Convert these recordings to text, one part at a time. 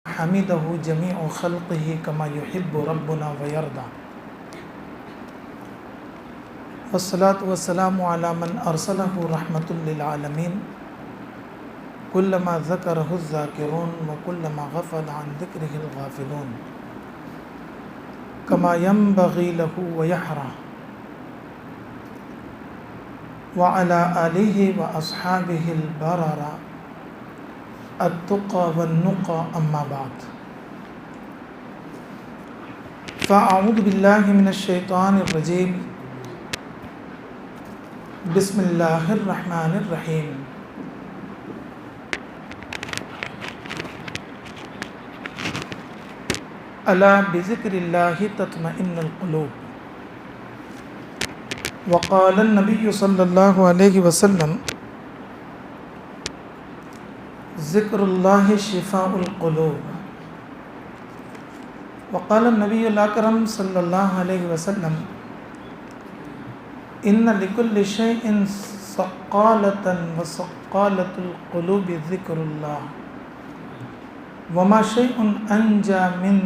حمده جميع خلقه كما يحب ربنا ويرضى والصلاة والسلام على من أرسله رحمة للعالمين كلما ذكره الذاكرون وكلما غفل عن ذكره الغافلون كما ينبغي له ويحرى وعلى آله وأصحابه البررة التقى والنقى أما بعد فأعوذ بالله من الشيطان الرجيم بسم الله الرحمن الرحيم ألا بذكر الله تطمئن القلوب وقال النبي صلى الله عليه وسلم ذکر اللہ شفاء القلوب وقال النبی الاکرم صلی اللہ علیہ وسلم ان لکل شیء سقالۃ وسقالۃ القلوب ذکر اللہ وما شیء انجى من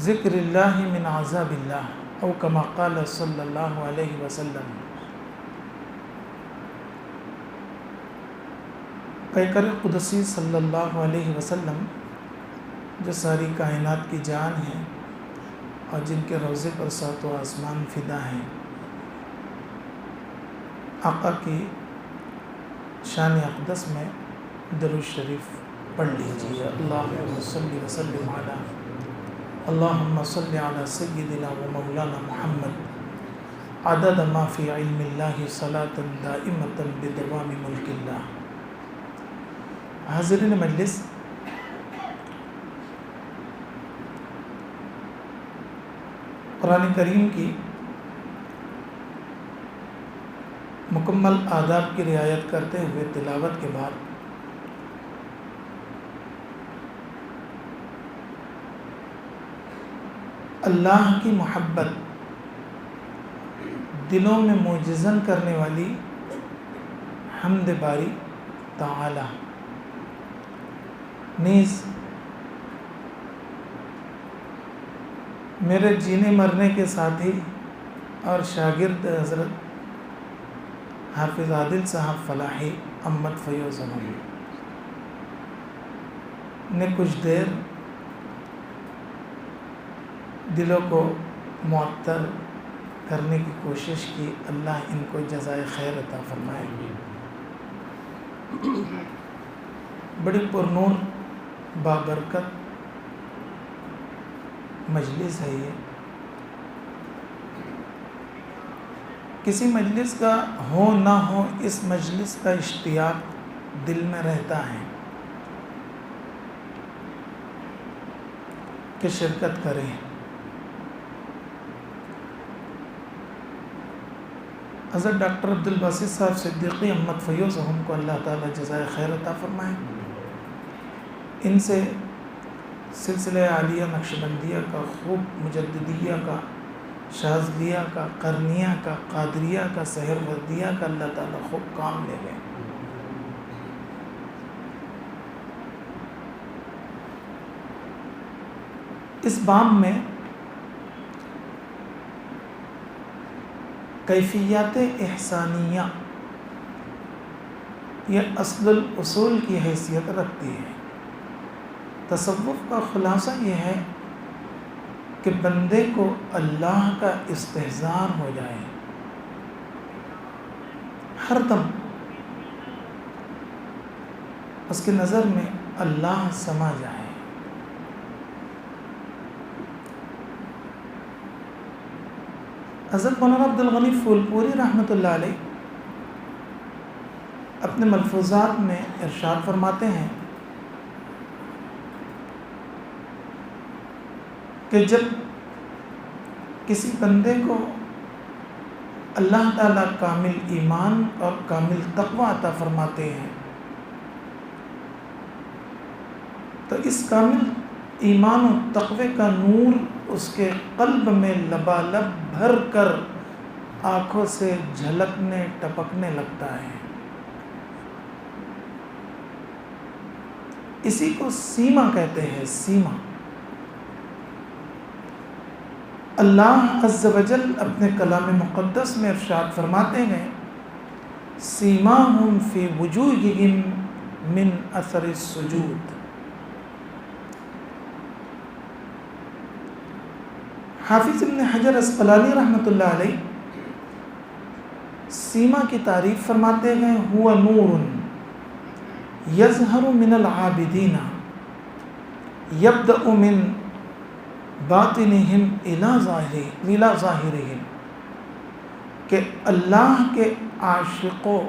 ذکر اللہ من عذاب اللہ او کما قال صلی اللہ علیہ وسلم۔ پیکر قدسی صلی اللہ علیہ وسلم جو ساری کائنات کی جان ہیں اور جن کے روضے پر ساتوں آسمان فدا ہیں، آقا کی شان اقدس میں درود شریف پڑھ لیجیے۔ اللہم صلی وسلم علی اللہم صلی علی سیدنا و مولانا محمد عدد ما فی علم اللہ صلاۃ دائمۃ بدوام ملک اللہ۔ حاضرین مجلس، قرآن کریم کی مکمل آداب کی رعایت کرتے ہوئے تلاوت کے بعد اللہ کی محبت دلوں میں معجزن کرنے والی حمد باری تعالی نیز میرے جینے مرنے کے ساتھی اور شاگرد حضرت حافظ عادل صاحب فلاحی احمد فیوز احمد نے کچھ دیر دلوں کو معطر کرنے کی کوشش کی، اللہ ان کو جزائے خیر عطا فرمائے۔ بڑی پرنور بابرکت مجلس ہے یہ۔ کسی مجلس کا ہو نہ ہو، اس مجلس کا اشتیاق دل میں رہتا ہے کہ شرکت کریں۔ حضرت ڈاکٹر عبدالباسط صاحب صدیقی احمد فیوز ہم کو اللہ تعالیٰ جزائے خیر عطا فرمائے۔ ان سے سلسلہ عالیہ نقشبندیہ کا، خوب مجددیہ کا، شاذلیہ کا، قرنیہ کا، قادریہ کا، سہروردیہ کا اللہ تعالیٰ خوب کام لے گئے۔ اس باب میں کیفیات احسانیہ یہ اصل الاصول کی حیثیت رکھتی ہے۔ تصوف کا خلاصہ یہ ہے کہ بندے کو اللہ کا استحضار ہو جائے، ہر دم اس کی نظر میں اللہ سما جائے۔ حضرت مولانا عبدالغنی پھولپوری رحمۃ اللہ علیہ اپنے ملفوظات میں ارشاد فرماتے ہیں کہ جب کسی بندے کو اللہ تعالیٰ کامل ایمان اور کامل تقوی عطا فرماتے ہیں تو اس کامل ایمان و تقوی کا نور اس کے قلب میں لبالب بھر کر آنکھوں سے جھلکنے ٹپکنے لگتا ہے۔ اسی کو سیما کہتے ہیں، سیما۔ اللہ عز و جل اپنے کلام مقدس میں ارشاد فرماتے ہیں، سیماہم فی وجوہہم من اثر السجود۔ حافظ ابن حجر اسقلانی رحمۃ اللہ علیہ سیما کی تعریف فرماتے ہیں، ہوا نور یظہر من العابدین یبدأ من باطنہم الی ظاہرہم، کہ اللہ کے عاشقوں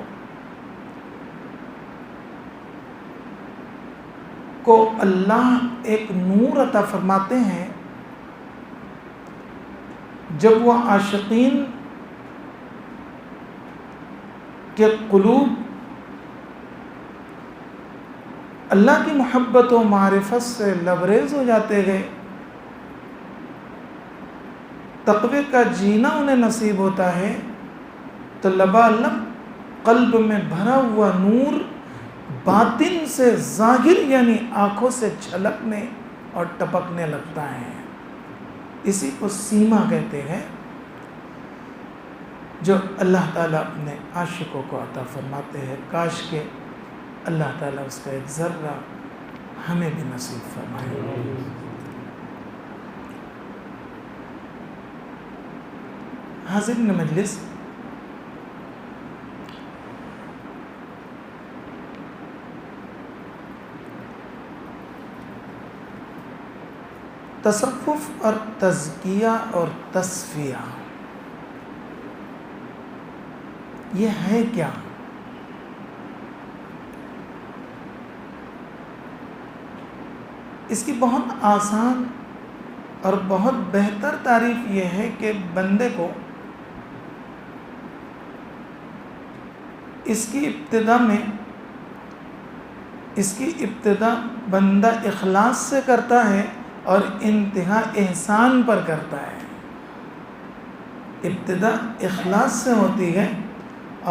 کو اللہ ایک نور عطا فرماتے ہیں جب وہ عاشقین کے قلوب اللہ کی محبت و معرفت سے لبریز ہو جاتے گئے، تقوی کا جینا انہیں نصیب ہوتا ہے، تو لبالب قلب میں بھرا ہوا نور باطن سے ظاہر یعنی آنکھوں سے جھلکنے اور ٹپکنے لگتا ہے۔ اسی کو سیما کہتے ہیں جو اللہ تعالیٰ اپنے عاشقوں کو عطا فرماتے ہیں۔ کاش کہ اللہ تعالیٰ اس کا ایک ذرہ ہمیں بھی نصیب فرمائے۔ حاضرین مجلس، تصوف اور تزکیہ اور تصفیہ یہ ہے کیا؟ اس کی بہت آسان اور بہت بہتر تعریف یہ ہے کہ بندے کو اس کی ابتدا بندہ اخلاص سے کرتا ہے اور انتہا احسان پر کرتا ہے۔ ابتدا اخلاص سے ہوتی ہے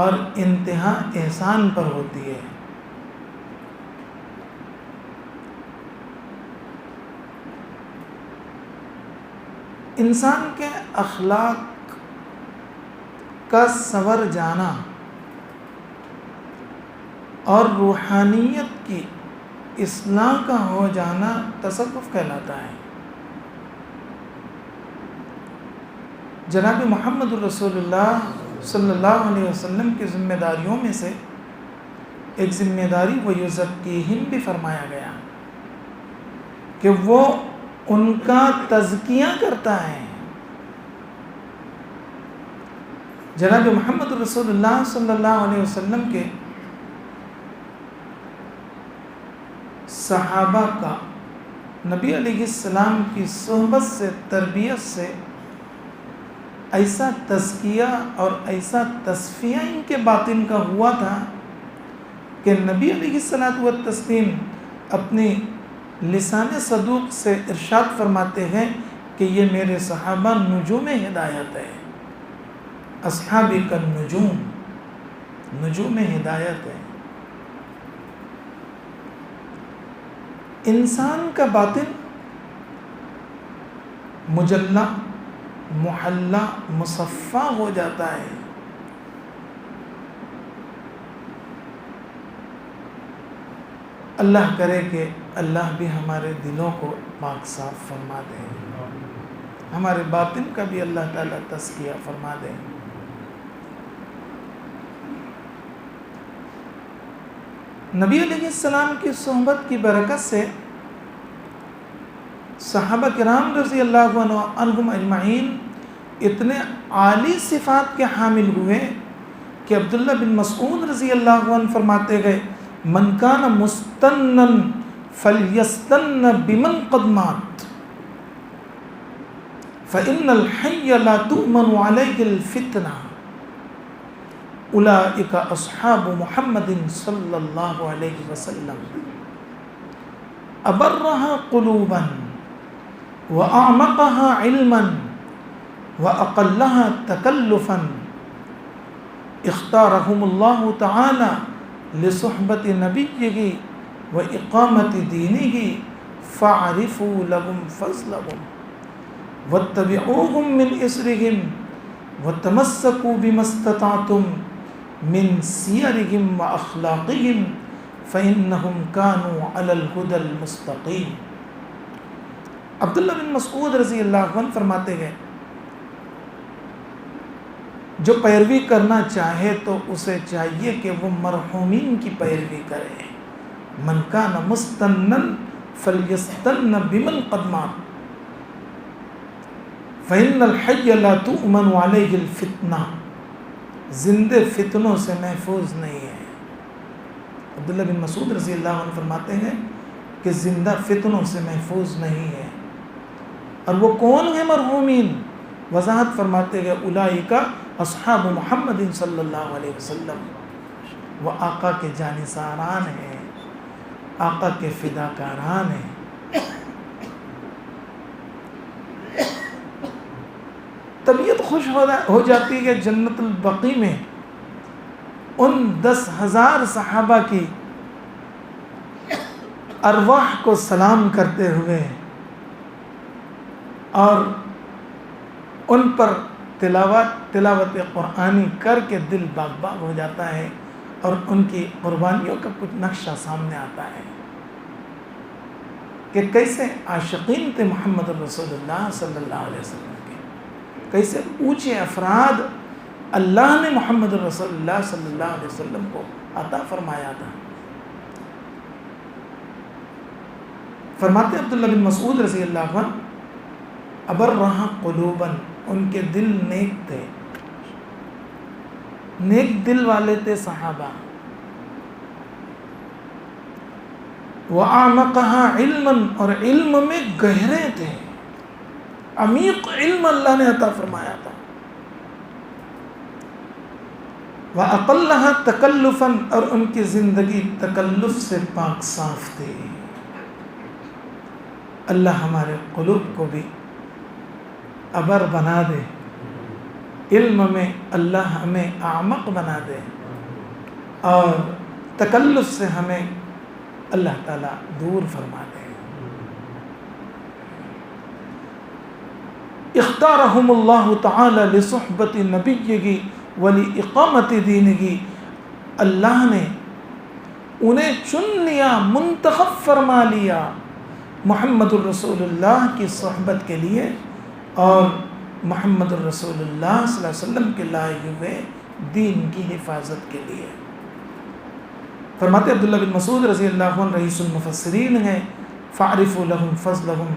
اور انتہا احسان پر ہوتی ہے۔ انسان کے اخلاق کا سنور جانا اور روحانیت کی اصلاح کا ہو جانا تصوف کہلاتا ہے۔ جناب محمد رسول اللہ صلی اللہ علیہ وسلم کی ذمہ داریوں میں سے ایک ذمہ داری وَيُزَكِّيهِمْ بھی فرمایا گیا کہ وہ ان کا تزکیہ کرتا ہے۔ جناب محمد رسول اللہ صلی اللہ علیہ وسلم کے صحابہ کا نبی علیہ السلام کی صحبت سے، تربیت سے ایسا تزکیہ اور ایسا تصفیہ ان کے باطن کا ہوا تھا کہ نبی علیہ السلام اپنی لسان صدوق سے ارشاد فرماتے ہیں کہ یہ میرے صحابہ نجوم ہدایت ہے، اصحابی کا نجوم ہدایت ہے۔ انسان کا باطن مجلہ، محلہ، مصفہ ہو جاتا ہے۔ اللہ کرے کہ اللہ بھی ہمارے دلوں کو پاک صاف فرما دے، ہمارے باطن کا بھی اللہ تعالیٰ تزکیہ فرما دے۔ نبی علیہ السلام کی صحبت کی برکت سے صحابہ کرام رضی اللہ عنہم اجمعین اتنے عالی صفات کے حامل ہوئے کہ عبداللہ بن مسعود رضی اللہ عنہ فرماتے گئے، من کان مستنن فلیستن بمن قد مات فإن الحی لا تؤمن علیہ الفتنہ اولئک اصحاب محمد صلی اللہ علیہ وسلم ابرها قلوبا واعمقها علما واقلها تکلفا اختارهم اللہ تعالی لصحبت نبیہ وإقامة دينه فاعرفوا لهم فضلهم واتبعوهم من إثرهم وتمسكوا بما استطعتم من سيرهم وأخلاقهم فإنهم كانوا على الهدى المستقيم. عبداللہ بن مسعود رضی اللہ عنہ فرماتے ہیں جو پیروی کرنا چاہے تو اسے چاہیے کہ وہ مرحومین کی پیروی کرے. من کان مستنن فلیستن بمن قد مات فإن الحی لا تؤمن علیہ الفتنہ. زندے فتنوں سے محفوظ نہیں ہے. عبداللہ بن مسعود رضی اللہ عنہ فرماتے ہیں کہ زندہ فتنوں سے محفوظ نہیں ہے. اور وہ کون ہیں مرحومین؟ وضاحت فرماتے ہیں اولئک اصحاب محمد صلی اللہ علیہ وسلم. وہ آقا کے جانثاران ہیں، آقا کے فداکاران ہیں. طبیعت خوش ہو جاتی ہے جنت البقیع میں ان 10,000 صحابہ کی ارواح کو سلام کرتے ہوئے اور ان پر تلاوت قرآنی کر کے دل باغ باغ ہو جاتا ہے اور ان کی قربانیوں کا کچھ نقشہ سامنے آتا ہے کہ کیسے عاشقین تھے محمد رسول اللہ صلی اللہ علیہ وسلم کے، کیسے اونچے افراد اللہ نے محمد رسول اللہ صلی اللہ علیہ وسلم کو عطا فرمایا تھا. فرماتے عبداللہ بن مسعود رضی اللہ عنہ ابرہا قلوباً، ان کے دل نیک تھے، نیک دل والے تھے صحابہ. وَأَعْمَقَهَا عِلْمًا، اور علم میں گہرے تھے، عمیق علم اللہ نے عطا فرمایا تھا. وَأَقَلَّهَا تَكَلُّفًا، اور ان کی زندگی تکلف سے پاک صاف تھی. اللہ ہمارے قلوب کو بھی ابر بنا دے، علم میں اللہ ہمیں اعمق بنا دے اور تکلف سے ہمیں اللہ تعالیٰ دور فرما دے. اختارہم اللہ تعالی لصحبت نبیہ ولاقامت دینہ، اللہ نے انہیں چن لیا، منتخب فرما لیا محمد الرسول اللہ کی صحبت کے لیے اور محمد الرسول اللہ صلی اللہ علیہ وسلم کے لائے ہوئے دین کی حفاظت کے لیے. فرماتے عبداللہ بن مسعود رضی اللہ عنہ رئیس المفسرین ہیں، فَاعْرِفُوا لَهُمْ فَضْلَهُمْ،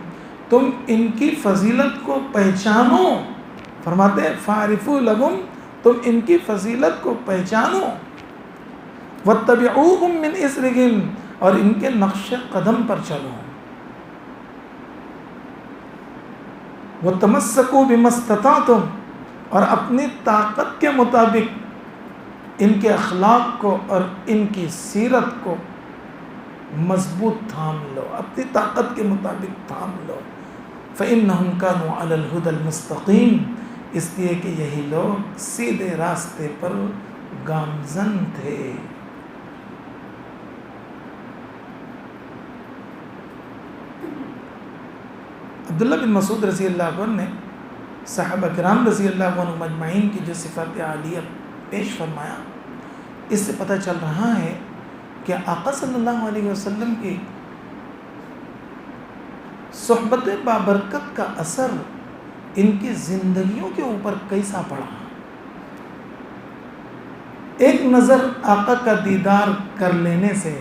تم ان کی فضیلت کو پہچانو. فرماتے ہیں فَاعْرِفُوا لَهُمْ، تم ان کی فضیلت کو پہچانو. وَاتَّبِعُوهُمْ مِنْ إِثْرِهِمْ، اور ان کے نقش قدم پر چلو. وَتَمَسَّكُوا بِمَا اسْتَطَعْتُمْ، اور اپنی طاقت کے مطابق ان کے اخلاق کو اور ان کی سیرت کو مضبوط تھام لو، اپنی طاقت کے مطابق تھام لو. فَإِنَّهُمْ كَانُوا عَلَى الْهُدَى الْمُسْتَقِيمِ، اس لیے کہ یہی لوگ سیدھے راستے پر گامزن تھے. عبداللہ بن مسعود رضی اللہ عنہ نے صحابہ کرام رضی اللہ عنہ مجمعین کی جو صفات عالیہ پیش فرمایا، اس سے پتہ چل رہا ہے کہ آقا صلی اللہ علیہ وسلم کی صحبت بابرکت کا اثر ان کی زندگیوں کے اوپر کیسا پڑا. ایک نظر آقا کا دیدار کر لینے سے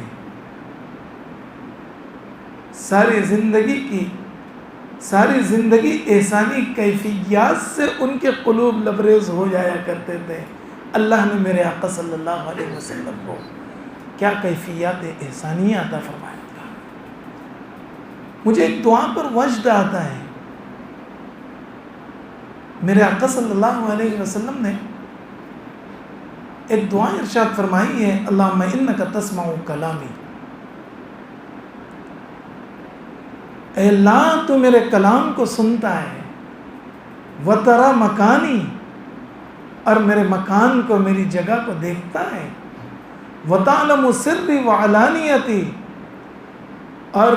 ساری زندگی احسانی کیفیات سے ان کے قلوب لبریز ہو جایا کرتے تھے. اللہ نے میرے آقا صلی اللہ علیہ وسلم کو کیا کیفیات احسانیہ عطا فرمایا تھا. مجھے ایک دعا پر وجد آتا ہے، میرے آقا صلی اللہ علیہ وسلم نے ایک دعا ارشاد فرمائی ہے، اللہم انک تسمع کلامی، اے اللہ تو میرے کلام کو سنتا ہے، وترى مکانی، اور میرے مکان کو، میری جگہ کو دیکھتا ہے، وتعلم سری وعلانیتی، اور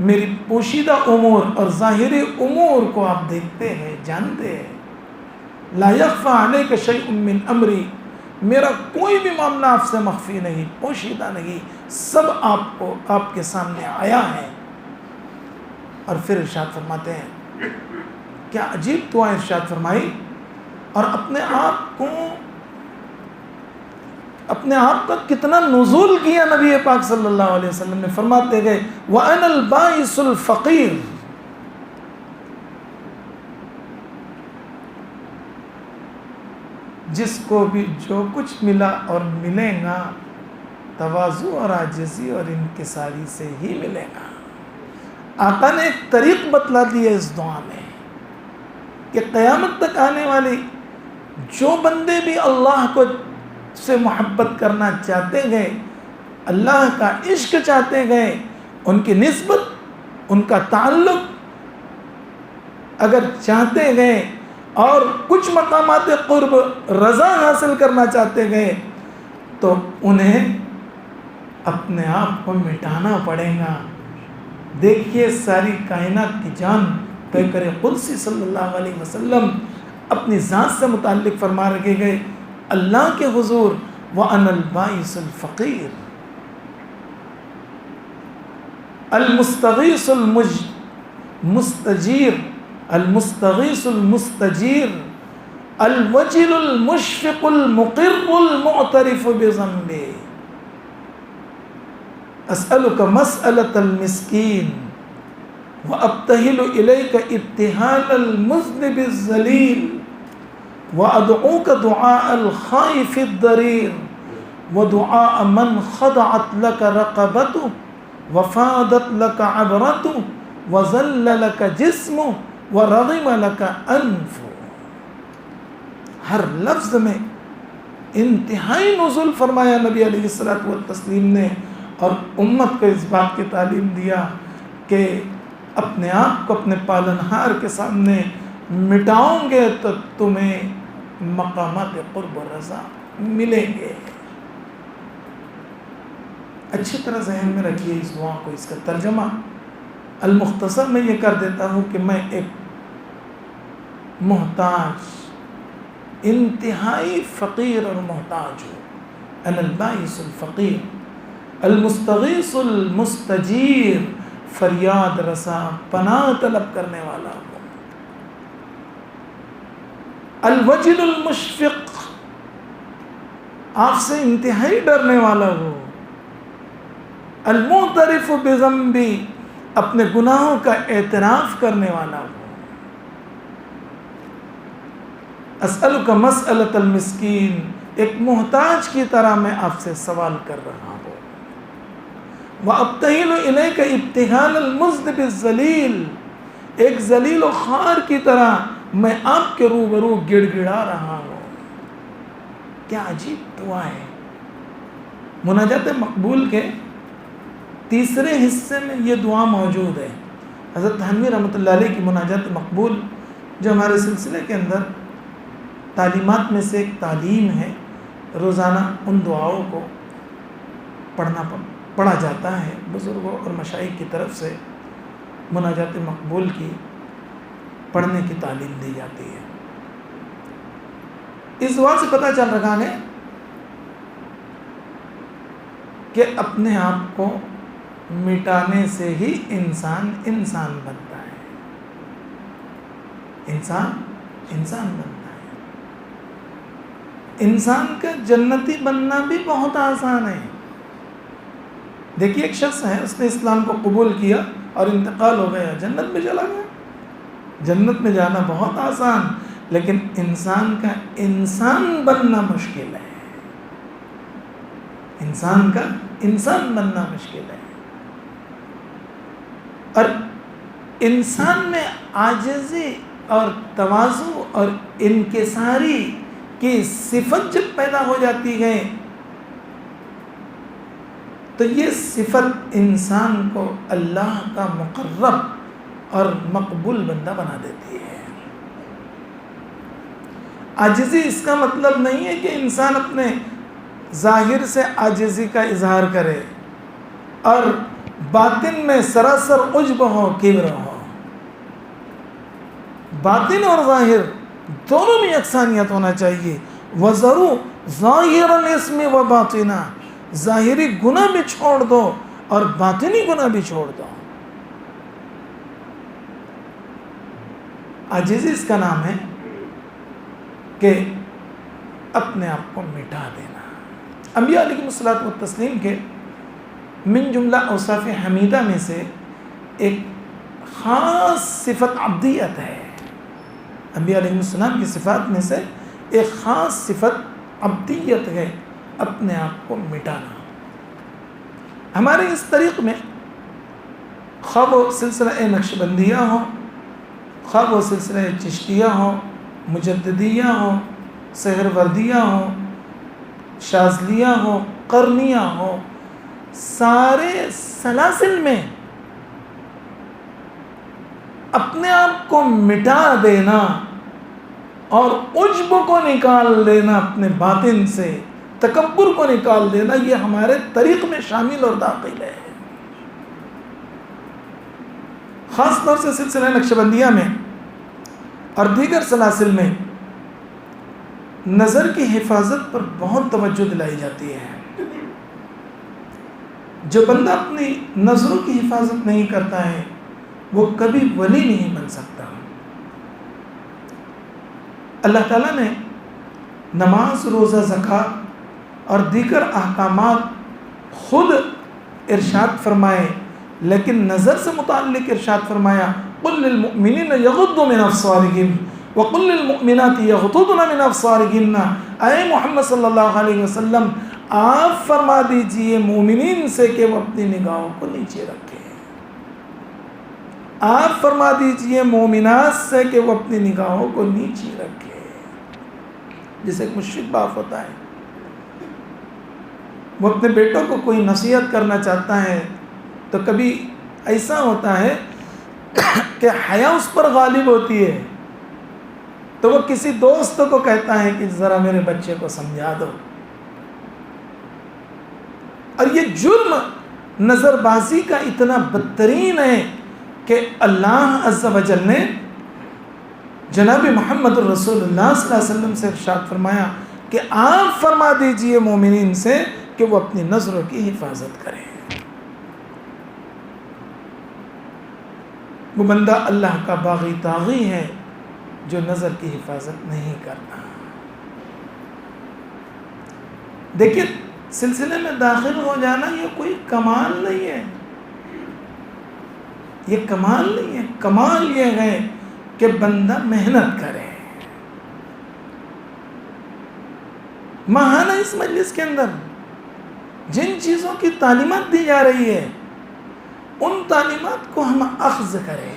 میری پوشیدہ امور اور ظاہری امور کو آپ دیکھتے ہیں، جانتے ہیں۔ لا یخفی علیک شیء من امری، میرا کوئی بھی معاملہ آپ سے مخفی نہیں، پوشیدہ نہیں، سب آپ کے سامنے آیا ہے۔ اور پھر ارشاد فرماتے ہیں، کیا عجیب دعا ارشاد فرمائی، اور اپنے آپ کا کتنا نزول کیا نبی پاک صلی اللہ علیہ وسلم نے، فرماتے گئے وَأَنَا الْبَائِسُ الْفَقِيرُ، جس کو بھی جو کچھ ملا اور ملے گا تواضع اور عاجزی اور انکساری سے ہی ملے گا۔ آقا نے ایک طریق بتلا دیا اس دعا میں کہ قیامت تک آنے والی جو بندے بھی اللہ کو سے محبت کرنا چاہتے گئے، اللہ کا عشق چاہتے گئے، ان کی نسبت، ان کا تعلق اگر چاہتے گئے اور کچھ مقامات قرب رضا حاصل کرنا چاہتے گئے تو انہیں اپنے آپ کو مٹانا پڑے گا۔ دیکھیے ساری کائنات کی جان پیغمبر قدسی صلی اللہ علیہ وسلم اپنی ذات سے متعلق فرما رکھے گئے اللہ کے حضور وَأَنَا الْبَائِسُ الْفَقِيرُ المستغیث المستجیر المستغیث المستجیر الوجل المشفق المقر المعترف بذنبه اسألك مسألة المسكين وابتهل إليك ابتهال المذنب الذليل وأدعوك دعاء الخائف الضرير ودعاء من خضعت لك رقبته وفادت لك عبرته وذل لك جسمه ورغم لك أنفه۔ ہر لفظ میں انتہائی نزول فرمایا نبی علیہ الصلوۃ والتسلیم نے، اور امت کو اس بات کی تعلیم دیا کہ اپنے آپ کو اپنے پالنہار کے سامنے مٹاؤں گے تو تمہیں مقامات قرب و رضا ملیں گے۔ اچھی طرح ذہن میں رکھیے اس دعا کو، اس کا ترجمہ المختصر میں یہ کر دیتا ہوں کہ میں ایک محتاج، انتہائی فقیر اور محتاج ہوں۔ انا البائس الفقیر المستغیث المستجیر، فریاد رسا، پناہ طلب کرنے والا ہوں۔ الوجل المشفق، آپ سے انتہائی ڈرنے والا ہوں۔ المعترف بذنبی، اپنے گناہوں کا اعتراف کرنے والا ہوں۔ اسألک مسألۃ المسکین، ایک محتاج کی طرح میں آپ سے سوال کر رہا ہوں۔ وَأَبْتَهِلُ إِلَيْكَ ابْتِهَالَ الْمُذْنِبِ الذَّلِيلِ، ایک ذلیل و خوار کی طرح میں آپ کے روبرو گڑ گڑا رہا ہوں۔ کیا عجیب دعا ہے۔ مناجات مقبول کے تیسرے حصے میں یہ دعا موجود ہے۔ حضرت تھانوی رحمۃ اللہ علیہ کی مناجات مقبول جو ہمارے سلسلے کے اندر تعلیمات میں سے ایک تعلیم ہے، روزانہ ان دعاؤں کو پڑھا جاتا ہے۔ بزرگوں اور مشائخ کی طرف سے مناجات مقبول کی پڑھنے کی تعلیم دی جاتی ہے۔ اس دعا سے پتہ چل رہا ہے کہ اپنے آپ کو مٹانے سے ہی انسان بنتا ہے، انسان بنتا ہے۔ انسان کا جنتی بننا بھی بہت آسان ہے۔ دیکھیے ایک شخص ہے، اس نے اسلام کو قبول کیا اور انتقال ہو گیا، جنت میں چلا گیا۔ جنت میں جانا بہت آسان، لیکن انسان کا انسان بننا مشکل ہے۔ انسان کا انسان بننا مشکل ہے۔ اور انسان میں عاجزی اور تواضع اور انکساری کی صفت جب پیدا ہو جاتی ہے تو یہ صفت انسان کو اللہ کا مقرب اور مقبول بندہ بنا دیتی ہے۔ عاجزی اس کا مطلب نہیں ہے کہ انسان اپنے ظاہر سے عاجزی کا اظہار کرے اور باطن میں سراسر عجب ہو، کبر ہو، باطن اور ظاہر دونوں میں یکسانیت ہونا چاہیے. وَذَرُوا ظَاهِرَ الْإِثْمِ وَبَاطِنَهُ، ظاہری گناہ بھی چھوڑ دو اور باطنی گناہ بھی چھوڑ دو. عاجزی اس کا نام ہے کہ اپنے آپ کو مٹا دینا. انبیاء علیہ الصلوۃ والتسلیم کے من جملہ اوصاف حمیدہ میں سے ایک خاص صفت عبدیت ہے. انبیاء علیہ السلام کی صفات میں سے ایک خاص صفت عبدیت ہے، اپنے آپ کو مٹانا. ہمارے اس طریق میں خواہ وہ سلسلہ نقشبندیہ ہو، خواہ وہ سلسلہ چشتیہ ہو، مجددیہ ہو، سہروردیہ ہو، شاذلیہ ہو، قرنیہ ہو، سارے سلاسل میں اپنے آپ کو مٹا دینا اور عجب کو نکال دینا، اپنے باطن سے تکبر کو نکال دینا، یہ ہمارے طریق میں شامل اور داخل ہے. خاص طور سے سلسلہ نقشبندیہ میں اور دیگر سلاسل میں نظر کی حفاظت پر بہت توجہ دلائی جاتی ہے. جو بندہ اپنی نظروں کی حفاظت نہیں کرتا ہے وہ کبھی ولی نہیں بن سکتا. اللہ تعالیٰ نے نماز، روزہ، زکوٰۃ اور دیگر احکامات خود ارشاد فرمائے، لیکن نظر سے متعلق ارشاد فرمایا قُلْ لِلْمُؤْمِنِينَ يَغُضُّوا مِنْ أَبْصَارِهِمْ وَقُلْ لِلْمُؤْمِنَاتِ يَغْضُضْنَ مِنْ أَبْصَارِهِنَّ. اے محمد صلی اللہ علیہ وسلم، آپ فرما دیجئے مومنین سے کہ وہ اپنی نگاہوں کو نیچے رکھیں. آپ فرما دیجئے مومنات سے کہ وہ اپنی نگاہوں کو نیچے رکھیں. جسے ایک مشرک باپ ہوتا ہے، وہ اپنے بیٹوں کو کوئی نصیحت کرنا چاہتا ہے تو کبھی ایسا ہوتا ہے کہ حیا اس پر غالب ہوتی ہے تو وہ کسی دوست کو کہتا ہے کہ ذرا میرے بچے کو سمجھا دو. اور یہ جرم نظر بازی کا اتنا بدترین ہے کہ اللہ عز و جل نے جناب محمد الرسول اللہ صلی اللہ علیہ وسلم سے ارشاد فرمایا کہ آپ فرما دیجئے مومنین سے کہ وہ اپنی نظروں کی حفاظت کریں. وہ بندہ اللہ کا باغی طاغی ہے جو نظر کی حفاظت نہیں کرتا. دیکھیے، سلسلے میں داخل ہو جانا یہ کوئی کمال نہیں ہے، یہ کمال نہیں ہے. کمال یہ ہے کہ بندہ محنت کرے. ماہانہ اس مجلس کے اندر جن چیزوں کی تعلیمات دی جا رہی ہے ان تعلیمات کو ہم اخذ کریں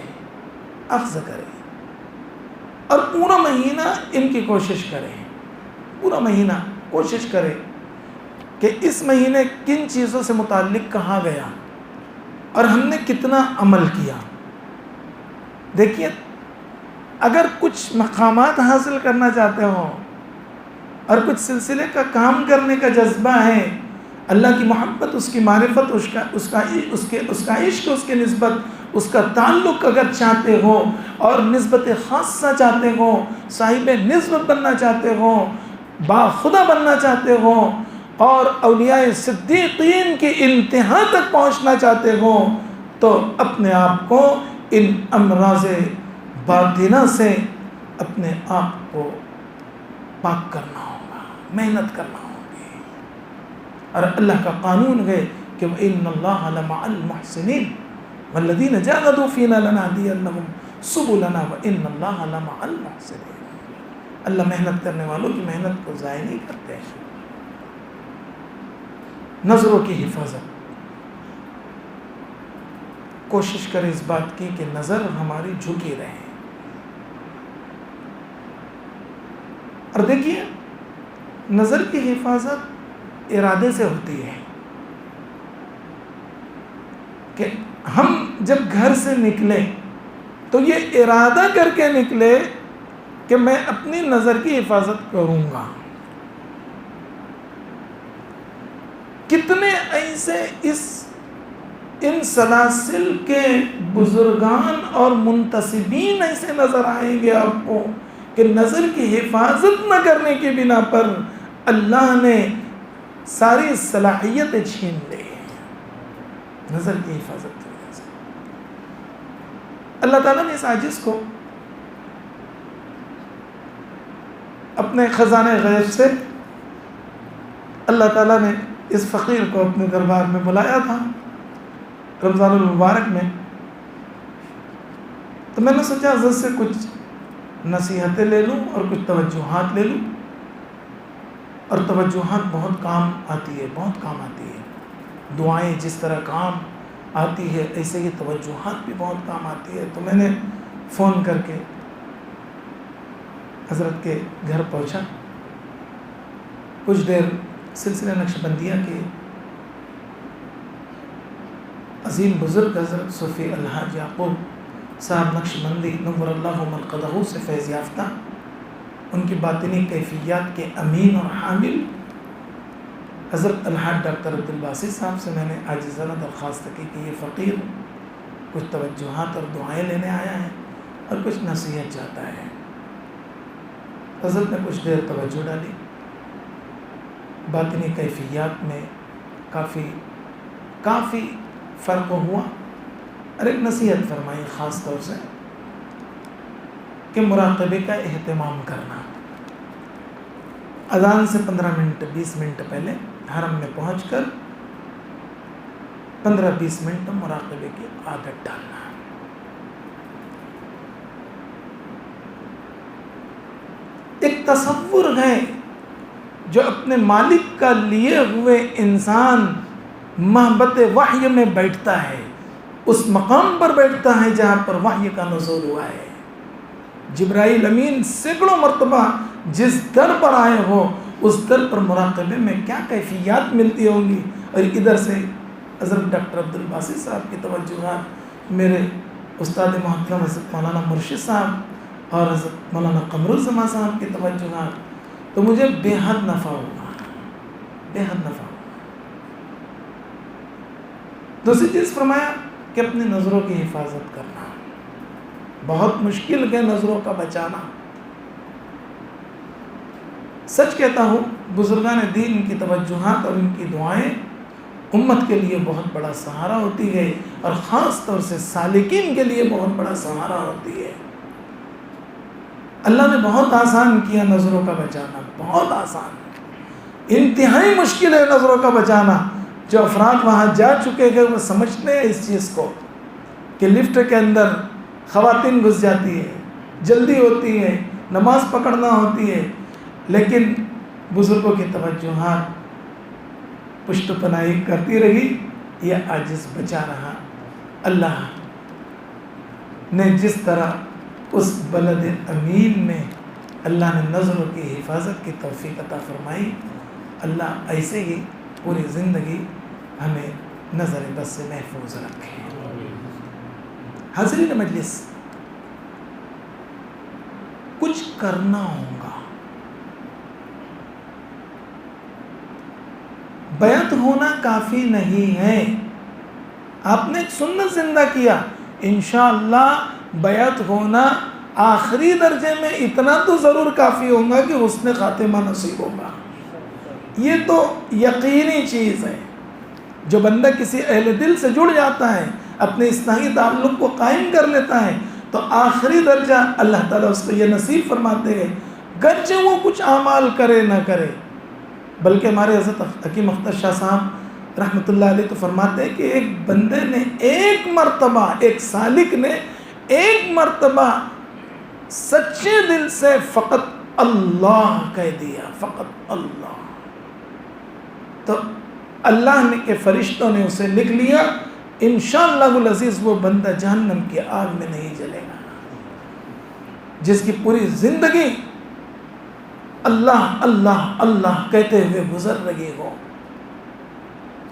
اور پورا مہینہ ان کی کوشش کریں. پورا مہینہ کوشش کریں کہ اس مہینے کن چیزوں سے متعلق کہا گیا اور ہم نے کتنا عمل کیا. دیکھیے، اگر کچھ مقامات حاصل کرنا چاہتے ہو اور کچھ سلسلے کا کام کرنے کا جذبہ ہے، اللہ کی محبت، اس کی معرفت، اس کا عشق، اس کی نسبت، اس کا تعلق اگر چاہتے ہو اور نسبت خاصہ چاہتے ہو، صاحب نسبت بننا چاہتے ہو، با خدا بننا چاہتے ہو اور اولیاء صدیقین کی انتہا تک پہنچنا چاہتے ہو تو اپنے آپ کو ان امراض باطنہ سے اپنے آپ کو پاک کرنا ہوگا، محنت کرنا ہوگی. اور اللہ کا قانون ہے کہ وَإِنَّ اللَّهَ لَمَعَ الْمُحْسِنِينَ وَالَّذِينَ جَاهَدُوا فِينَا لَنَهْدِيَنَّهُمْ سُبُلَنَا وَإِنَّ اللَّهَ لَمَعَ الْمُحْسِنِينَ. اللہ محنت کرنے والوں کی محنت کو ضائع نہیں کرتے. نظروں کی حفاظت، کوشش کرے اس بات کی کہ نظر ہماری جھکی رہے. اور دیکھیے، نظر کی حفاظت ارادے سے ہوتی ہے کہ ہم جب گھر سے نکلے تو یہ ارادہ کر کے نکلے کہ میں اپنی نظر کی حفاظت کروں گا. کتنے ایسے اس ان سلاسل کے بزرگان اور منتسبین ایسے نظر آئیں گے آپ کو کہ نظر کی حفاظت نہ کرنے کی بنا پر اللہ نے ساری صلاحیتیں چھین لی. نظر کی حفاظت کی وجہ سے اللہ تعالیٰ نے اس عاجز کو اپنے خزانہ غیب سے اللہ تعالیٰ نے اس فقیر کو اپنے دربار میں بلایا تھا رمضان المبارک میں. تو میں نے سوچا حضرت سے کچھ نصیحتیں لے لوں اور کچھ توجہات لے لوں. اور توجہات بہت کام آتی ہے، بہت کام آتی ہے. دعائیں جس طرح کام آتی ہے ایسے ہی توجہات بھی بہت کام آتی ہے. تو میں نے فون کر کے حضرت کے گھر پہنچا. کچھ دیر سلسلہ نقشبندیہ کے عظیم بزرگ حضرت صوفی الحاج یعقوب صاحب نقشبندی نور اللہ مرقدہ سے فیض یافتہ، ان کی باطنی کیفیات کے امین اور حامل حضرت الحاج ڈاکٹر عبدالباسط صاحب سے میں نے عاجزانہ درخواست کی کہ یہ فقیر کچھ توجہات اور دعائیں لینے آیا ہے اور کچھ نصیحت چاہتا ہے. حضرت نے کچھ دیر توجہ ڈالی. باطنی کیفیات میں کافی فرق ہوا اور ایک نصیحت فرمائی خاص طور سے کہ مراقبے کا اہتمام کرنا. اذان سے 15 منٹ 20 منٹ پہلے حرم میں پہنچ کر 15-20 منٹ مراقبے کی عادت ڈالنا. ایک تصور ہے جو اپنے مالک کا لیے ہوئے انسان محبت وحی میں بیٹھتا ہے، اس مقام پر بیٹھتا ہے جہاں پر وحی کا نزول ہوا ہے. جبرائیل امین سینکڑوں مرتبہ جس در پر آئے ہو اس در پر مراقبے میں کیا کیفیات ملتی ہوں گی. اور ادھر سے حضرت ڈاکٹر عبدالباسط صاحب کی توجہات، میرے استاد محترم حضرت مولانا مرشد صاحب اور حضرت مولانا قمر الزمان صاحب کی توجہات، تو مجھے بے حد نفع ہوا، بے حد نفع ہوا. دوسری چیز فرمایا کہ اپنی نظروں کی حفاظت کرنا. بہت مشکل ہے نظروں کا بچانا. سچ کہتا ہوں بزرگان دین کی توجہات اور ان کی دعائیں امت کے لیے بہت بڑا سہارا ہوتی ہے اور خاص طور سے سالکین کے لیے بہت بڑا سہارا ہوتی ہے. اللہ نے بہت آسان کیا نظروں کا بچانا، بہت آسان. انتہائی مشکل ہے نظروں کا بچانا. جو افراد وہاں جا چکے ہیں وہ سمجھتے ہیں اس چیز کو کہ لفٹ کے اندر خواتین گھس جاتی ہے، جلدی ہوتی ہے، نماز پکڑنا ہوتی ہے، لیکن بزرگوں کی توجہات پشت پناہی کرتی رہی، یہ عاجز بچا رہا. اللہ نے جس طرح اس بلد امین میں اللہ نے نظروں کی حفاظت کی توفیق عطا فرمائی، اللہ ایسے ہی پوری زندگی ہمیں نظر بد سے محفوظ رکھے. حاضرین مجلس، کچھ کرنا ہوگا. بیعت ہونا کافی نہیں ہے. آپ نے ایک سنت زندہ کیا، انشاءاللہ بیعت ہونا آخری درجے میں اتنا تو ضرور کافی ہوگا کہ حسن خاتمہ نصیب ہوگا. یہ تو یقینی چیز ہے. جو بندہ کسی اہل دل سے جڑ جاتا ہے، اپنے اصلاحی تعلق کو قائم کر لیتا ہے، تو آخری درجہ اللہ تعالیٰ اس کو یہ نصیب فرماتے ہیں، گرچہ وہ کچھ اعمال کرے نہ کرے. بلکہ ہمارے حضرت حکیم اختر شاہ صاحب رحمۃ اللہ علیہ تو فرماتے ہیں کہ ایک بندے نے ایک مرتبہ، ایک سالک نے ایک مرتبہ سچے دل سے فقط اللہ کہہ دیا، فقط اللہ، تو اللہ نے کے فرشتوں نے اسے لکھ لیا، انشاءاللہ العزیز وہ بندہ جہنم کی آگ میں نہیں جلے گا. جس کی پوری زندگی اللہ اللہ اللہ کہتے ہوئے گزر رہی ہو،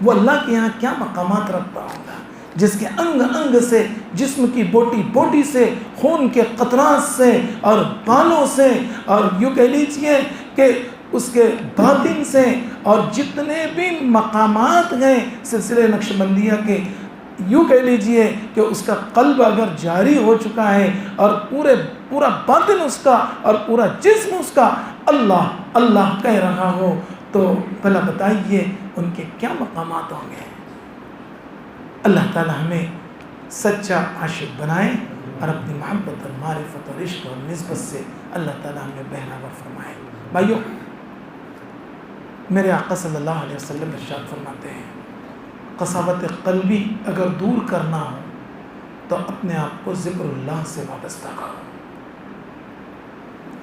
وہ اللہ کے یہاں کیا مقامات رکھتا ہوگا. جس کے انگ انگ سے، جسم کی بوٹی بوٹی سے، خون کے قطرات سے اور بالوں سے، اور یوں کہہ لیجیے کہ اس کے باطن سے، اور جتنے بھی مقامات ہیں سلسلے نقشبندیہ کے یوں کہہ لیجئے کہ اس کا قلب اگر جاری ہو چکا ہے اور پورا باطن اس کا اور پورا جسم اس کا اللہ اللہ کہہ رہا ہو، تو بھلا بتائیے ان کے کیا مقامات ہوں گے۔ اللہ تعالی ہمیں سچا عاشق بنائے اور اپنی محبت اور معرفت اور عشق اور نسبت سے اللہ تعالی ہمیں بہراور فرمائے۔ بھائیو، میرے آقا صلی اللہ علیہ وسلم ارشاد فرماتے ہیں، قساوت قلبی اگر دور کرنا ہو تو اپنے آپ کو ذکر اللہ سے وابستہ کرو۔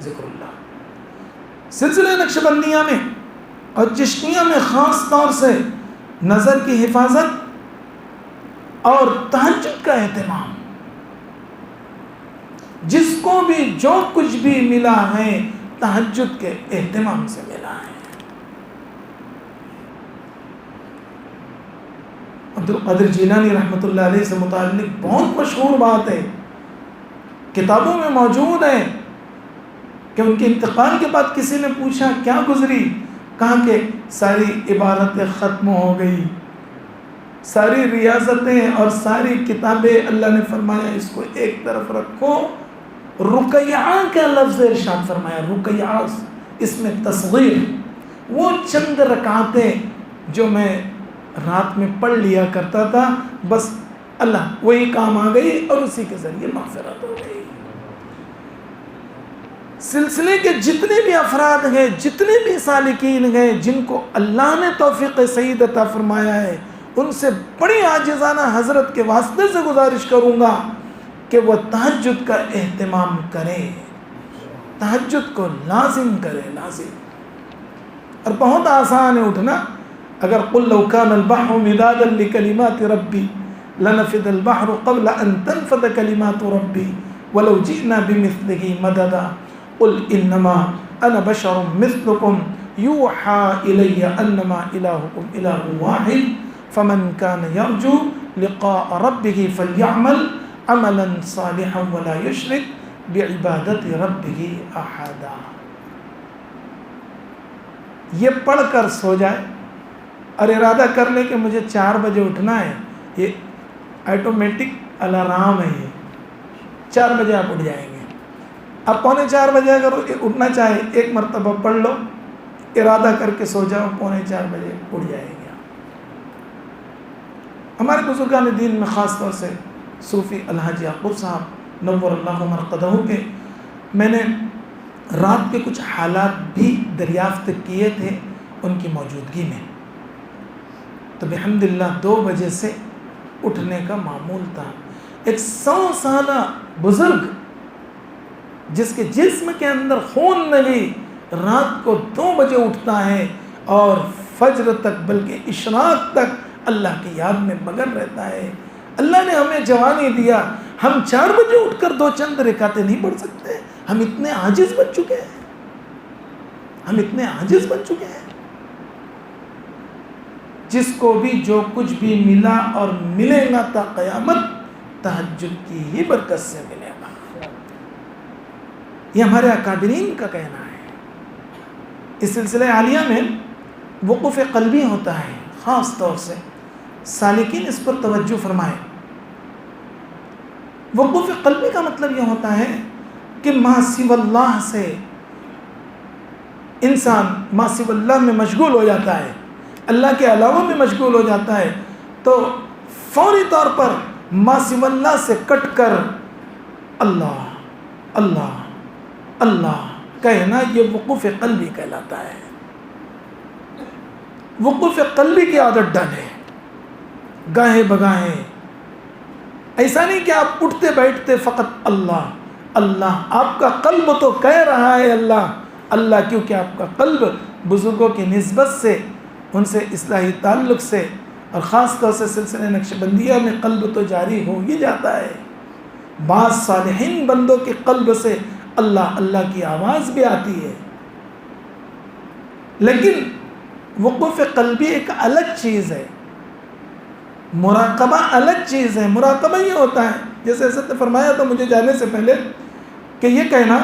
ذکر اللہ سلسلہ نقشبندیہ میں اور چشتیہ میں خاص طور سے نظر کی حفاظت اور تہجد کا اہتمام، جس کو بھی جو کچھ بھی ملا ہے تہجد کے اہتمام سے ملا ہے۔ عبدالقادر جیلانی رحمۃ اللہ علیہ سے متعلق بہت مشہور بات ہے، کتابوں میں موجود ہے کہ ان کے انتقال کے بعد کسی نے پوچھا کیا گزری، کہا کہ ساری عبادتیں ختم ہو گئی، ساری ریاضتیں اور ساری کتابیں، اللہ نے فرمایا اس کو ایک طرف رکھو، رقیعہ کا لفظ ارشاد فرمایا، رقیعہ اس میں تصغیر، وہ چند رکعتیں جو میں رات میں پڑھ لیا کرتا تھا، بس اللہ وہی کام آ گئی اور اسی کے ذریعے مغفرت ہو گئی۔ سلسلے کے جتنے بھی افراد ہیں، جتنے بھی سالکین ہیں جن کو اللہ نے توفیق سعید عطا فرمایا ہے، ان سے بڑی عاجزانہ حضرت کے واسطے سے گزارش کروں گا کہ وہ تہجد کا اہتمام کریں، تہجد کو لازم کریں، لازم۔ اور بہت آسان ہے اٹھنا، اگر قل لو كان البحر مدادا لكلمات ربي لنفد البحر قبل ان تنفد كلمات ربي ولو جئنا بمثله مددا قل انما انا بشر مثلكم يوحى الي انما الهكم اله واحد فمن كان يرجو لقاء ربه فليعمل عملا صالحا ولا يشرك بعبادة ربه احدا۔ یہ پڑھ کر سو جائے اور ارادہ کر لے کہ مجھے 4 بجے اٹھنا ہے، یہ آٹومیٹک الارم ہے، یہ 4 بجے آپ اٹھ جائیں گے۔ اب 3:45 بجے اگر اٹھنا چاہے ایک مرتبہ پڑھ لو، ارادہ کر کے سو جاؤ، 3:45 بجے اٹھ جائیں گے۔ ہمارے بزرگان دین میں خاص طور سے صوفی الحاج یعقوب صاحب نور اللہ مرقدہ کے میں نے رات کے کچھ حالات بھی دریافت کیے تھے ان کی موجودگی میں، تو بحمدللہ 2 بجے سے اٹھنے کا معمول تھا۔ ایک 100 سالہ بزرگ جس کے جسم کے اندر خون نہیں، رات کو 2 بجے اٹھتا ہے اور فجر تک بلکہ اشراق تک اللہ کی یاد میں مگن رہتا ہے۔ اللہ نے ہمیں جوانی دیا، ہم 4 بجے اٹھ کر 2 چند رکعتیں نہیں پڑھ سکتے؟ ہم اتنے عاجز بن چکے ہیں، ہم اتنے عاجز بن چکے ہیں۔ جس کو بھی جو کچھ بھی ملا اور ملے گا تا قیامت تہجد کی ہی برکت سے ملے گا، یہ ہمارے اکابرین کا کہنا ہے۔ اس سلسلہ عالیہ میں وقوف قلبی ہوتا ہے، خاص طور سے سالکین اس پر توجہ فرمائے۔ وقوف قلبی کا مطلب یہ ہوتا ہے کہ ما سوی اللہ سے انسان ما سوی اللہ میں مشغول ہو جاتا ہے، اللہ کے علاوہ میں مشغول ہو جاتا ہے، تو فوری طور پر ما سوی اللہ سے کٹ کر اللہ اللہ اللہ کہنا، یہ وقوف قلبی کہلاتا ہے۔ وقوف قلبی کی عادت ڈالیں گاہے بگاہے، ایسا نہیں کہ آپ اٹھتے بیٹھتے فقط اللہ اللہ، آپ کا قلب تو کہہ رہا ہے اللہ اللہ، کیونکہ آپ کا قلب بزرگوں کی نسبت سے، ان سے اصلاحی تعلق سے، اور خاص طور سے سلسلہ نقشبندیہ میں قلب تو جاری ہو ہی جاتا ہے۔ بعض صالحین بندوں کے قلب سے اللہ اللہ کی آواز بھی آتی ہے، لیکن وقوف قلبی ایک الگ چیز ہے، مراقبہ الگ چیز ہے۔ مراقبہ یہ ہوتا ہے، جیسے حضرت نے فرمایا تو مجھے جانے سے پہلے کہ یہ کہنا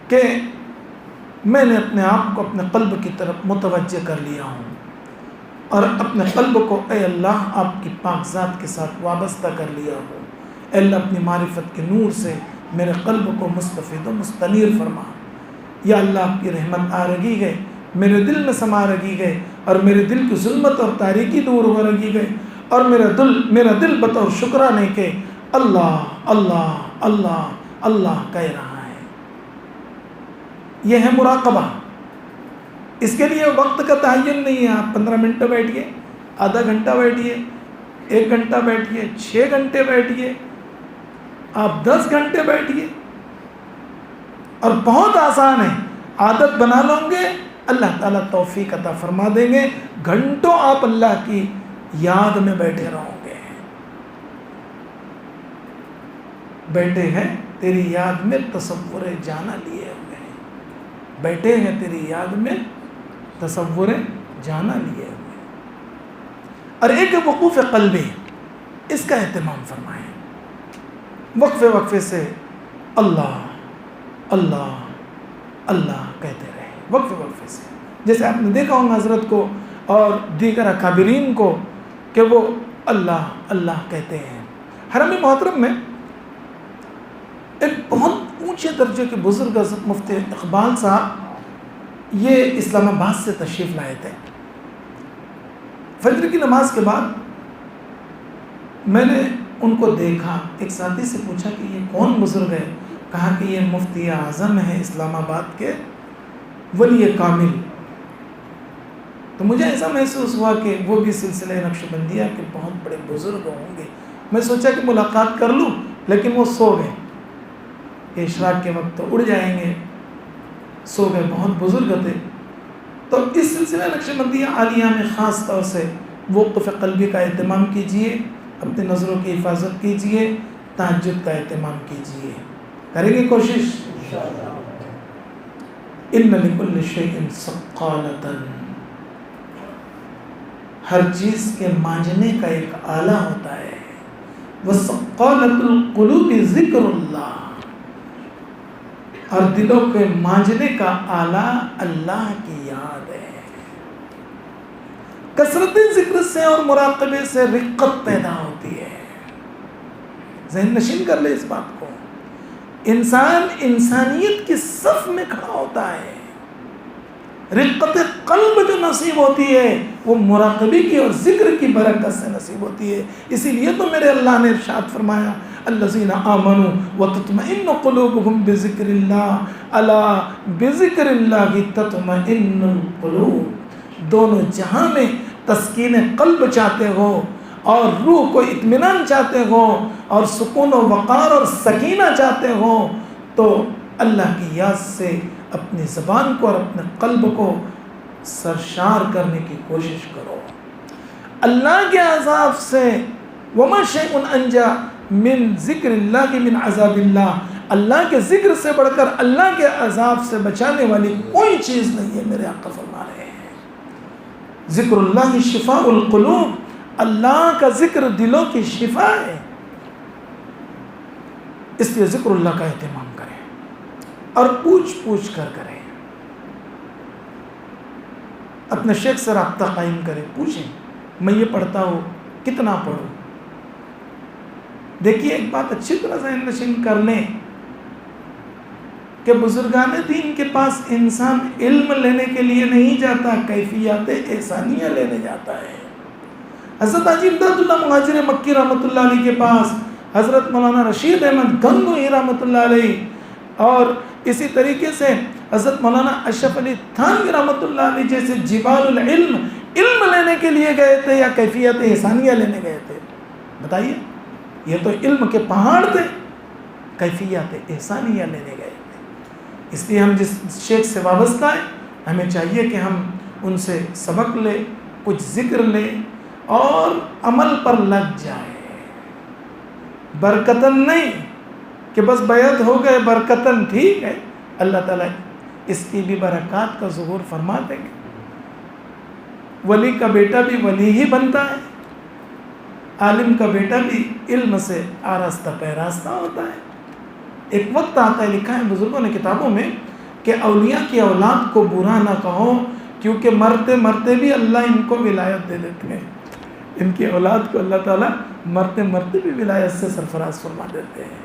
کہ میں نے اپنے آپ کو اپنے قلب کی طرف متوجہ کر لیا ہوں اور اپنے قلب کو اے اللہ آپ کی پاک ذات کے ساتھ وابستہ کر لیا ہو۔ اے اللہ اپنی معرفت کے نور سے میرے قلب کو مستفید و مستنیر فرما۔ یا اللہ آپ کی رحمت آ رگی گئے، میرے دل میں سما رگی گئے، اور میرے دل کی ظلمت اور تاریکی دور ہو رگی گئے، اور میرا دل بطور شکرانے کے اللہ اللہ اللہ اللہ کہہ رہا ہے۔ یہ ہے مراقبہ۔ اس کے لیے وقت کا تعین نہیں ہے، آپ 15 منٹ بیٹھیے، آدھا گھنٹہ بیٹھیے، 1 گھنٹہ بیٹھیے، 6 گھنٹے بیٹھیے، آپ 10 گھنٹے بیٹھیے، اور بہت آسان ہے، عادت بنا لیں گے، اللہ تعالیٰ توفیق عطا فرما دیں گے، گھنٹوں آپ اللہ کی یاد میں بیٹھے رہو گے۔ بیٹھے ہیں تیری یاد میں تصور جانا لیے ہوئے ہیں، بیٹھے ہیں تیری یاد میں تصور جانا لیے ہوئے، اور ایک وقوف قلبی، اس کا اہتمام فرمائیں۔ وقفے وقفے سے اللہ اللہ اللہ کہتے رہے، وقفے وقفے سے، جیسے آپ نے دیکھا ہوگا حضرت کو اور دیگر اکابرین کو کہ وہ اللہ اللہ کہتے ہیں۔ حرم محترم میں ایک بہت اونچے درجے کے بزرگ حضرت مفتی اقبال صاحب یہ اسلام آباد سے تشریف لائے تھے۔ فجر کی نماز کے بعد میں نے ان کو دیکھا، ایک ساتھی سے پوچھا کہ یہ کون بزرگ ہے؟ کہا کہ یہ مفتی اعظم ہے اسلام آباد کے، ولی کامل۔ تو مجھے ایسا محسوس ہوا کہ وہ بھی سلسلہ نقشبندیہ کے بہت بڑے بزرگ ہوں گے۔ میں سوچا کہ ملاقات کر لوں، لیکن وہ سو گئے، کہ اشراق کے وقت تو اڑ جائیں گے، سو گئے، بہت بزرگ تھے۔ تو اس سلسلہ نقشبندیہ عالیہ میں خاص طور سے وقف قلبی کا اہتمام کیجیے، اپنے نظروں کی حفاظت کیجیے، تہجد کا اہتمام کیجیے، کریں گے کوشش؟ ان لکل شیء سقالۃ، ہر چیز کے مانجنے کا ایک آلہ ہوتا ہے، وسقالۃ القلوب ذکر اللہ، اور دلوں کے مانجنے کا آلہ اللہ کی یاد ہے۔ کثرت ذکر سے اور مراقبے سے رقت پیدا ہوتی ہے۔ ذہن نشین کر لے اس بات کو، انسان انسانیت کی صف میں کھڑا ہوتا ہے۔ رقت قلب جو نصیب ہوتی ہے وہ مراقبے کی اور ذکر کی برکت سے نصیب ہوتی ہے۔ اسی لیے تو میرے اللہ نے ارشاد فرمایا الذین آمنوا وتطمئن قلوبهم بذکر اللہ الا بذکر اللہ تطمئن القلوب۔ دونوں جہاں میں تسکین قلب چاہتے ہو اور روح کو اطمینان چاہتے ہو اور سکون و وقار اور سکینہ چاہتے ہو تو اللہ کی یاد سے اپنی زبان کو اور اپنے قلب کو سرشار کرنے کی کوشش کرو۔ اللہ کے عذاب سے وما شیء انجا من ذکر اللہ من عذاب اللہ، اللہ کے ذکر سے بڑھ کر اللہ کے عذاب سے بچانے والی کوئی چیز نہیں ہے، میرے آقا فرما رہے ہیں۔ ذکر اللہ شفاء القلوب، اللہ کا ذکر دلوں کی شفا ہے، اس لیے ذکر اللہ کا اہتمام کریں اور پوچھ پوچھ کر کریں، اپنے شیخ سے رابطہ قائم کریں، پوچھیں میں یہ پڑھتا ہوں کتنا پڑھوں۔ دیکھیے ایک بات اچھی طرح ذہن نشین کر لیں کہ بزرگان دین کے پاس انسان علم لینے کے لیے نہیں جاتا، کیفیات احسانیہ لینے جاتا ہے۔ حضرت حاجی امداد اللہ مہاجر مکی رحمۃ اللہ علیہ کے پاس حضرت مولانا رشید احمد گنگوہی رحمۃ اللہ علیہ اور اسی طریقے سے حضرت مولانا اشرف علی تھانوی رحمۃ اللہ علیہ جیسے جبال العلم علم لینے کے لیے گئے تھے یا کیفیت احسانیہ لینے گئے تھے؟ بتائیے، یہ تو علم کے پہاڑ تھے، کیفیت احسانیہ لینے گئے تھے۔ اس لیے ہم جس شیخ سے وابستہ ہیں ہمیں چاہیے کہ ہم ان سے سبق لیں، کچھ ذکر لیں اور عمل پر لگ جائیں، برکتن نہیں کہ بس بیعت ہو گئے برکتن، ٹھیک ہے، اللہ تعالیٰ اس کی بھی برکات کا ظہور فرما دیں گے۔ ولی کا بیٹا بھی ولی ہی بنتا ہے، عالم کا بیٹا بھی علم سے آراستہ پیراستہ ہوتا ہے۔ ایک وقت آتا ہے، لکھا ہے بزرگوں نے کتابوں میں کہ اولیاء کی اولاد کو برا نہ کہو کیونکہ مرتے مرتے بھی اللہ ان کو ولایت دے دیتے ہیں، ان کی اولاد کو اللہ تعالیٰ مرتے مرتے بھی ولایت سے سرفراز فرما دیتے ہیں۔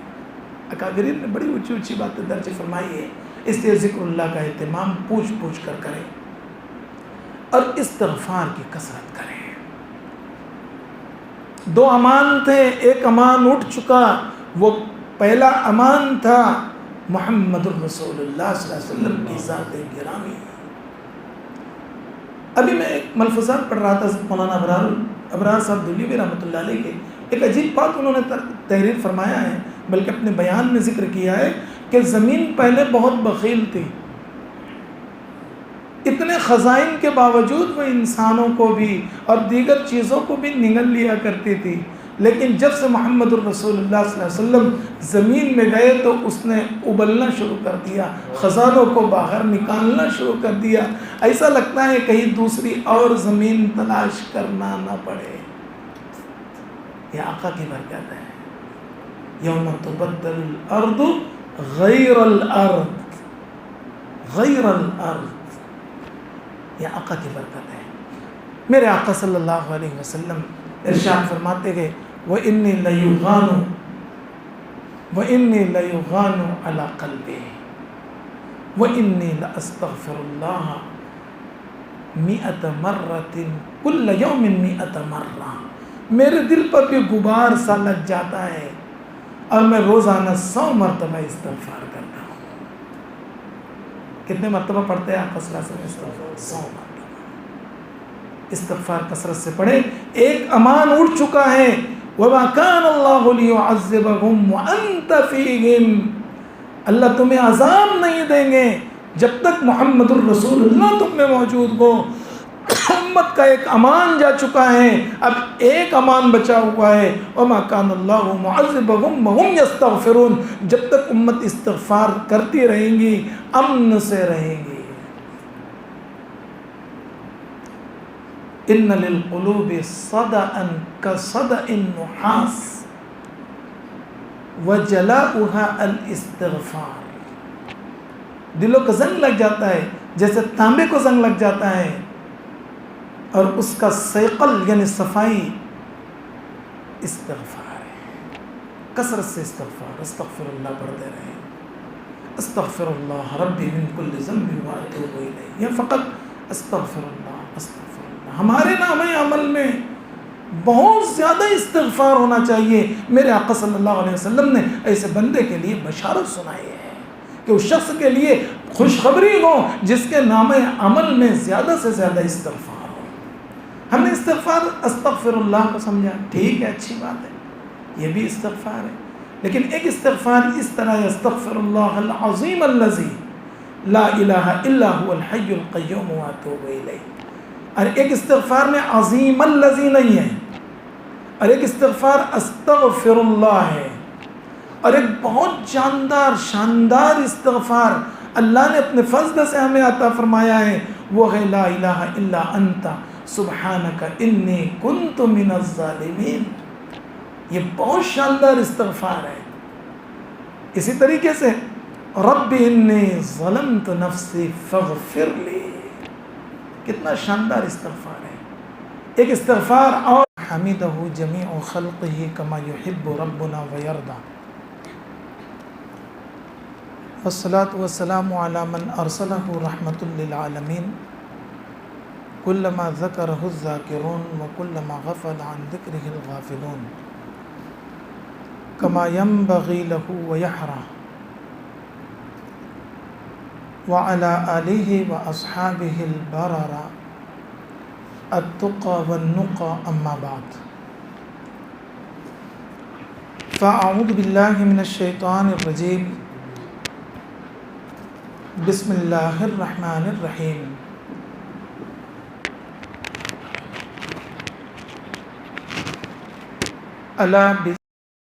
اکابرین نے بڑی اونچی اونچی باتیں درج فرمائی ہے، اس لیے ذکر اللہ کا اہتمام پوچھ پوچھ کر کریں اور استغفار کی کثرت کریں۔ دو امان تھے، ایک امان اٹھ چکا، وہ پہلا امان تھا محمد الرسول اللہ صلی اللہ علیہ وسلم کی ذات گرامی۔ ابھی میں ایک ملفوظات پڑھ رہا تھا مولانا ابرار صاحب دہلوی رحمۃ اللہ علیہ کے، ایک عجیب بات انہوں نے تحریر فرمایا ہے، بلکہ اپنے بیان میں ذکر کیا ہے کہ زمین پہلے بہت بخیل تھی، اتنے خزائن کے باوجود وہ انسانوں کو بھی اور دیگر چیزوں کو بھی نگل لیا کرتی تھی، لیکن جب سے محمد الرسول اللہ صلی اللہ علیہ وسلم زمین میں گئے تو اس نے ابلنا شروع کر دیا، خزانوں کو باہر نکالنا شروع کر دیا، ایسا لگتا ہے کہیں دوسری اور زمین تلاش کرنا نہ پڑے۔ یہ آقا کی برکت ہے۔ یوم تبدل الارض غیر الارض، غیر الارض، یہ آقا کی برکت ہے۔ میرے آقا صلی اللہ علیہ وسلم ارشاد فرماتے گئے وَإِنِّي لَيُغَانُ عَلَىٰ قَلْبِهِ وَإِنِّي لَأَسْتَغْفِرُ اللَّهَ مِئَةَ مَرَّةٍ كُلَّ يَوْمٍ مِئَةَ مَرَّةٍ، میرے دل پر بھی غبار سا لگ جاتا ہے اور میں روزانہ 100 مرتبہ استغفار کرتا ہوں۔ کتنے مرتبہ پڑھتے ہیں آپ صلی اللہ علیہ وسلم استغفار؟ 100 مرتبہ استغفار کثرت سے پڑھے۔ ایک امان اٹھ چکا ہے، وَمَا كَانَ اللَّهُ لِيُعَذِّبَهُمْ وَأَنْتَ فِيهِمْ، اللہ تمہیں عذاب نہیں دیں گے جب تک محمد الرسول اللہ تم میں موجود ہو۔ امت کا ایک امان جا چکا ہے، اب ایک امان بچا ہوا ہے، وَمَا كَانَ اللَّهُ مُعَذِّبَهُمْ وَهُمْ يَسْتَغْفِرُونَ، جب تک امت استغفار کرتی رہیں گی امن سے رہیں گی۔ ان للقلوب صدأ كصدأ النحاس وجلاؤها الاستغفار، دلوں کو زنگ لگ جاتا ہے جیسے تانبے کو زنگ لگ جاتا ہے، اور اس کا صیقل یعنی صفائی استغفار ہے۔ کثرت سے استغفار، استغفر اللہ پڑھتے رہیں، استغفر اللہ ربی من کل ذنب واتوب الیہ، یہ فقط استغفر اللہ استغفر اللہ۔ ہمارے نام عمل میں بہت زیادہ استغفار ہونا چاہیے۔ میرے آقا صلی اللہ علیہ وسلم نے ایسے بندے کے لیے بشارت سنائی ہے کہ اس شخص کے لیے خوشخبری ہو جس کے نام عمل میں زیادہ سے زیادہ استغفار ہو۔ ہم نے استغفار استغفر اللہ کو سمجھا، ٹھیک ہے، اچھی بات ہے، یہ بھی استغفار ہے، لیکن ایک استغفار اس طرح ہے استغفر اللہ العظیم الذی لا الہ الا هو الحی القیوم واتوب الیہ، اور ایک استغفار میں عظیم الذی نہیں ہے، اور ایک استغفار استغفر اللہ ہے، اور ایک بہت شاندار استغفار اللہ نے اپنے فضل سے ہمیں عطا فرمایا ہے، وہ ہے لا الہ الا انت سبحانک انی کنت من الظالمین۔ یہ بہت شاندار استغفار ہے۔ اسی طریقے سے رب انی ظلمت نفسی فاغفر لی، کتنا شاندار استغفار ہے۔ ایک استغفار اور حمیدہ جمیع خلقہ کما یحب ربنا ویرضى، والصلاة والسلام علی من ارسلہ رحمۃ للعالمین، کلما ذکرہ الذاکرون وکلما غفل عن ذکرہ الغافلون، کما ینبغی لہ ویحرى، وعلى آلہ واصحابہ البرر التقى والنقى، اما بعد، فاعوذ باللہ من الشیطان الرجیم، بسم اللہ الرحمن الرحیم۔ الا